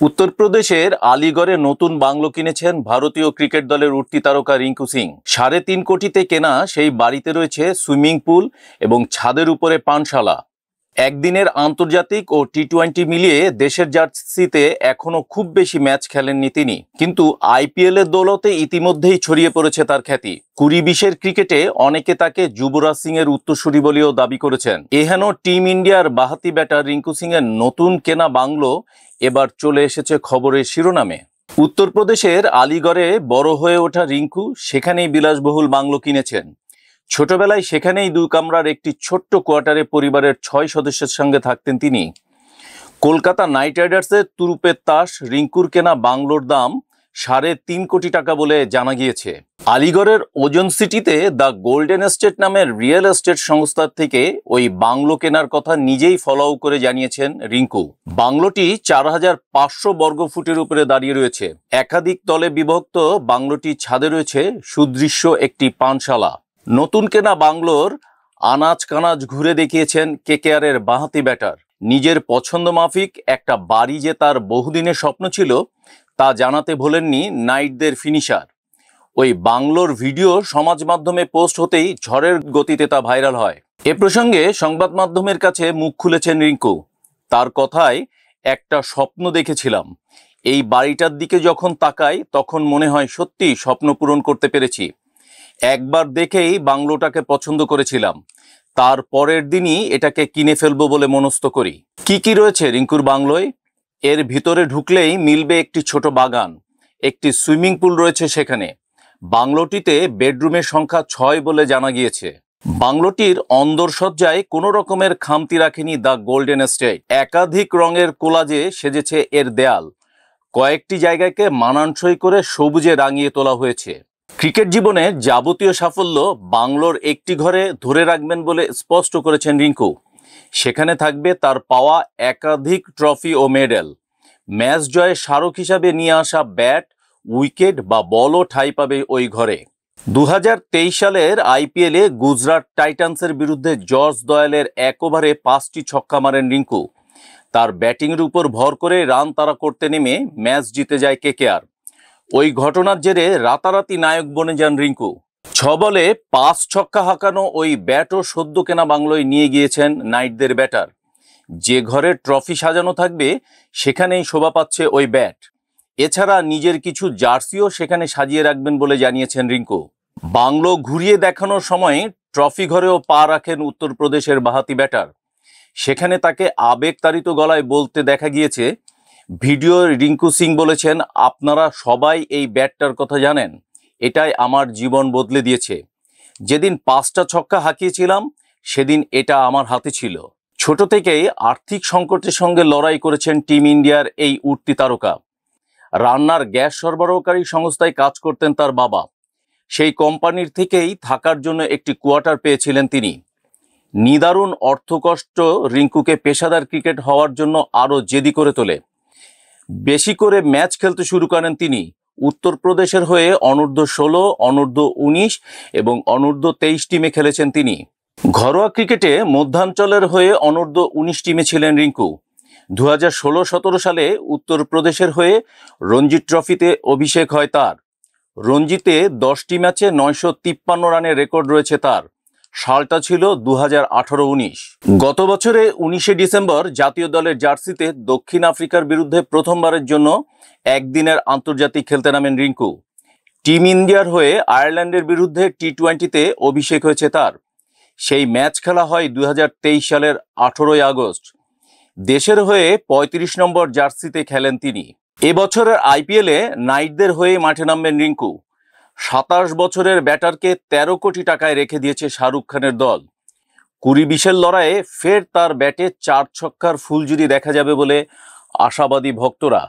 উত্তরপ্রদেশের আলিগড়ে নতুন বাংলো কিনেছেন ভারতীয় ক্রিকেট দলের উঠতি তারকা রিঙ্কু সিং। ৩.৫ কোটিতে কেনা সেই বাড়িতে রয়েছে সুইমিং পুল এবং ছাদের উপরে পানশালা। একদিনের আন্তর্জাতিক ও টি-20 মিলিয়ে দেশের জার্সিতে এখনো খুব বেশি ম্যাচ খেলেননি তিনি, কিন্তু আইপিএল এর দৌলতে ইতিমধ্যেই ছড়িয়ে পড়েছে তার খ্যাতি। ২০-২০-এর ক্রিকেটে অনেকে তাকে যুবরাজ সিং এর উত্তরসূরি বলেও দাবি করেছেন। এহেন টিম ইন্ডিয়ার বাহাতি ব্যাটার রিঙ্কু সিং এর নতুন কেনা বাংলো এবার চলে এসেছে খবরের শিরোনামে। উত্তরপ্রদেশের আলিগড়ে বড় হয়ে ওঠা রিঙ্কু সেখানেই বিলাসবহুল বাংলো কিনেছেন। ছোটবেলায় সেখানেই ২ কামরার একটি ছোট্ট কোয়ার্টারে পরিবারের ৬ সদস্যের সঙ্গে থাকতেন তিনি। কলকাতা নাইট রাইডার্সের তুরুপের তাস রিঙ্কুর কেনা বাংলোর দাম ৩.৫ কোটি টাকা বলে জানা গিয়েছে। আলিগড়ের ওজন সিটিতে দ্য গোল্ডেন এস্টেট নামের রিয়েল এস্টেট সংস্থার থেকে ওই বাংলো কেনার কথা নিজেই ফলো করে জানিয়েছেন রিঙ্কু। বাংলোটি ৪,৫০০ বর্গফুটের উপরে দাঁড়িয়ে রয়েছে। একাধিক তলে বিভক্ত বাংলোটি ছাদে রয়েছে সুদৃশ্য একটি পানশালা। নতুন কেনা বাংলোর আনাজ কানাজ ঘুরে দেখিয়েছেন কেকেআরের বাঁহাতি ব্যাটার। নিজের পছন্দ মাফিক একটা বাড়ি যে তার বহুদিনের স্বপ্ন ছিল তা জানাতে ভোলেননি নাইটদের ফিনিশার। ওই বাংলোর ভিডিও সমাজ মাধ্যমে পোস্ট হতেই ঝড়ের গতিতে তা ভাইরাল হয়। এ প্রসঙ্গে সংবাদ মাধ্যমের কাছে মুখ খুলেছেন রিঙ্কু। তার কথায়, একটা স্বপ্ন দেখেছিলাম, এই বাড়িটার দিকে যখন তাকাই তখন মনে হয় সত্যি স্বপ্ন পূরণ করতে পেরেছি। একবার দেখেই বাংলোটাকে পছন্দ করেছিলাম, তার পরের দিনই এটাকে কিনে ফেলবো বলে মনস্থ করি। কি রয়েছে রিঙ্কুর বাংলোয়? এর ভিতরে ঢুকলেই মিলবে একটি ছোট বাগান, একটি সুইমিং পুল রয়েছে সেখানে। বাংলোটিতে বেডরুমের সংখ্যা ৬ বলে জানা গিয়েছে। বাংলোটির অন্দরসজ্জায় কোনো রকমের খামতি রাখেনি দ্য গোল্ডেন এস্টেট। একাধিক রঙের কোলাজে সেজেছে এর দেয়াল। কয়েকটি জায়গাকে মানানসই করে সবুজে রাঙিয়ে তোলা হয়েছে। ক্রিকেট জীবনে যাবতীয় সাফল্য বাংলোর একটি ঘরে ধরে রাখবেন বলে স্পষ্ট করেছেন রিঙ্কু। সেখানে থাকবে তার পাওয়া একাধিক ট্রফি ও মেডেল। ম্যাচ জয়ে স্মারক হিসাবে নিয়ে আসা ব্যাট, উইকেট বা বলও ঠাঁই পাবে ওই ঘরে। ২০২৩ সালের আইপিএলে গুজরাট টাইটান্সের বিরুদ্ধে জর্জ দয়ালের ১ ওভারে ৫টি ছক্কা মারেন রিঙ্কু। তার ব্যাটিংয়ের উপর ভর করে রান তাড়া করতে নেমে ম্যাচ জিতে যায় কেকেআর। ওই ঘটনার জেরে রাতারাতি নায়ক বনে যান রিঙ্কু। ৬ বলে ৫ ছক্কা হাঁকানো ওই ব্যাটও সদ্য কেনা বাংলোয় নিয়ে গিয়েছেন নাইটদের ব্যাটার। যে ঘরে ট্রফি সাজানো থাকবে সেখানেই শোভা পাচ্ছে ওই ব্যাট। এছাড়া নিজের কিছু জার্সিও সেখানে সাজিয়ে রাখবেন বলে জানিয়েছেন রিঙ্কু। বাংলো ঘুরিয়ে দেখানোর সময় ট্রফি ঘরেও পা রাখেন উত্তরপ্রদেশের বাহাতি ব্যাটার। সেখানে তাকে আবেগতাড়িত গলায় বলতে দেখা গিয়েছে, ভিডিও রিঙ্কু সিং বলেছেন, আপনারা সবাই এই ব্যাটটার কথা জানেন, এটাই আমার জীবন বদলে দিয়েছে। যেদিন ৫টা ছক্কা হাঁকিয়েছিলাম সেদিন এটা আমার হাতে ছিল। ছোট থেকেই আর্থিক সংকটের সঙ্গে লড়াই করেছেন টিম ইন্ডিয়ার এই উঠতি তারকা। রান্নার গ্যাস সরবরাহকারী সংস্থায় কাজ করতেন তার বাবা। সেই কোম্পানির থেকেই থাকার জন্য একটি কোয়ার্টার পেয়েছিলেন তিনি। নিদারুণ অর্থকষ্ট রিঙ্কুকে পেশাদার ক্রিকেট হওয়ার জন্য আরও জেদি করে তোলে। বেশি করে ম্যাচ খেলতে শুরু করেন তিনি। উত্তরপ্রদেশের হয়ে অনূর্ধ্ব-১৬, অনূর্ধ্ব-১৯ এবং অনূর্ধ্ব-২৩ টিমে খেলেছেন তিনি। ঘরোয়া ক্রিকেটে মধ্যাঞ্চলের হয়ে অনূর্ধ্ব-১৯ টিমে ছিলেন রিঙ্কু। ২০১৬-১৭ সালে উত্তরপ্রদেশের হয়ে রঞ্জি ট্রফিতে অভিষেক হয় তার। রঞ্জিতে ১০টি ম্যাচে ৯৫৩ রানের রেকর্ড রয়েছে তার। সালটা ছিল ২০১৮-১৯। গত বছরে ১৯শে ডিসেম্বর জাতীয় দলের জার্সিতে দক্ষিণ আফ্রিকার বিরুদ্ধে প্রথমবারের জন্য একদিনের আন্তর্জাতিক খেলতে নামেন রিঙ্কু। টিম ইন্ডিয়ার হয়ে আয়ারল্যান্ডের বিরুদ্ধে টি-20তে অভিষেক হয়েছে তার। সেই ম্যাচ খেলা হয় ২০২৩ সালের ১৮ই আগস্ট। দেশের হয়ে ৩৫ নম্বর জার্সিতে খেলেন তিনি। এবছরের আইপিএলে নাইটদের হয়ে মাঠে নামবেন রিঙ্কু। ২৭ বছরের ব্যাটারকে ১৩ কোটি টাকায় রেখে দিয়েছে শাহরুখ খানের দল। ২০-২০-এর লড়াইয়ে ফের তার ব্যাটে ৪ ছক্কার ফুলঝুরি দেখা যাবে বলে আশাবাদী ভক্তরা।